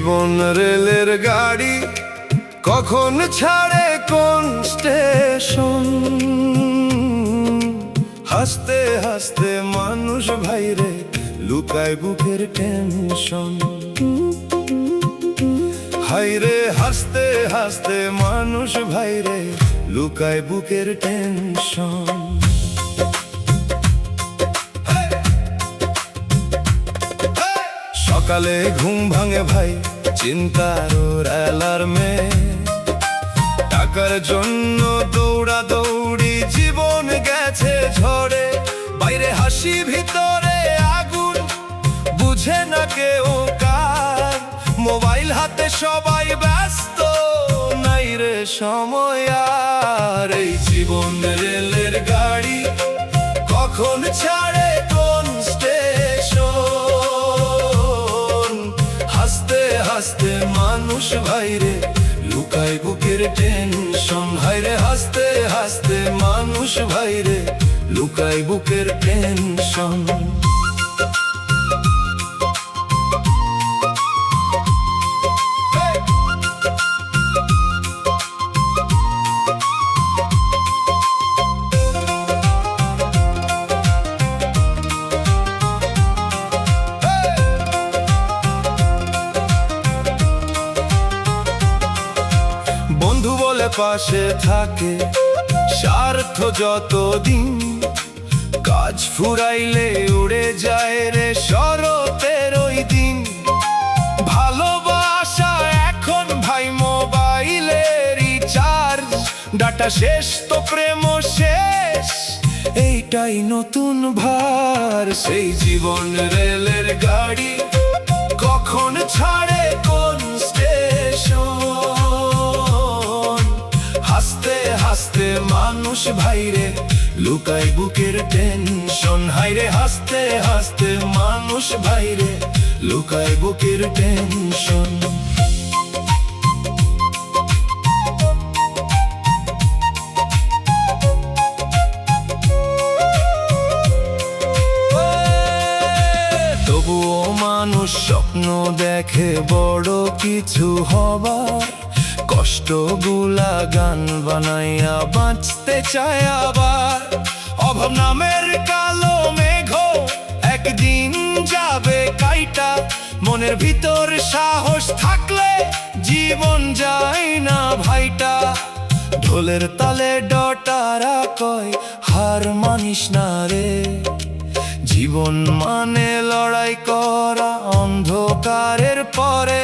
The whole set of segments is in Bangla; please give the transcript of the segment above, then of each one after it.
জীবন রেলের গাড়ি কখন ছাড়ে কোন স্টেশন। হাসতে হাসতে মানুষ ভাইরে লুকায় বুকের টেনশন। হাইরে হাসতে হাসতে মানুষ ভাইরে লুকায় বুকের টেনশন। সকালে ঘুম ভাঙে ভাই চিন্তার ওর অ্যালার্মে। টাকার জন্য দৌড়া দৌড়ি জীবন গেছে ঝড়ে। বাইরে হাসি ভিতরে আগুন, বুঝে না কেউ কার। মোবাইল হাতে সবাই ব্যস্ত, নাই রে সময় আর। এই জীবন রেলের গাড়ি কখন ছাড়ে কোন স্টেশন। হাসতে হাসতে মানুষ ভাইরে লুকায় বুকের টেনশন। হাইরে হাসতে হাসতে মানুষ ভাইরে লুকায় বুকের টেনশন। বন্ধু বলে পাশে থাকে স্বার্থ যতদিন। কাজ ফুরাইলে উড়ে যায় রে শরতের ওই দিন। ভালোবাসা এখন ভাই মোবাইলে রিচার্জ। ডাটা শেষ তো প্রেম শেষ, এইটাই নতুন ভার। সেই জীবন রেলের গাড়ি কখন ছাড়ে কোন স্টেশন। হাসতে হাসতে মানুষ ভাইরে লুকায় বুকের টেনশন। হাইরে হাসতে হাসতে মানুষ ভাইরে লুকায় বুকের টেনশন। তবুও মানুষ স্বপ্ন দেখে বড় কিছু হবার। কষ্টগুলা গান বানাইয়া বাঁচতে চায় আবার। অভাব নামের কালো মেঘ একদিন যাবে কাইটা। মনের ভিতর সাহস থাকলে জীবন যায় না ভাইটা। ঢোলের তালে ডটারা কয় হার মানিস না রে। জীবন মানে লড়াই করা অন্ধকারের পরে।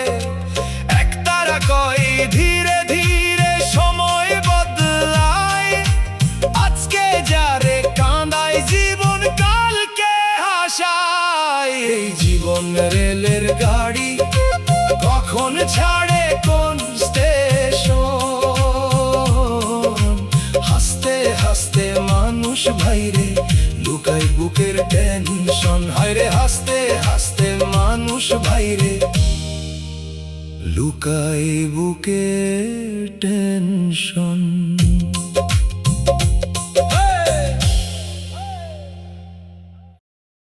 একতারা কয় ধীরে ধীরে সময় বদলায়। আজকে যারে কাঁদায় জীবন কালকে হাসায়। এই জীবন রেলের গাড়ি কখন ছাড়ে কোন স্টেশন। হাসতে হাসতে মানুষ ভাইরে লুকায় বুকের টেনশন। হায়রে হাসতে হাসতে মানুষ ভাইরে লুকায় বুকের টেনশন।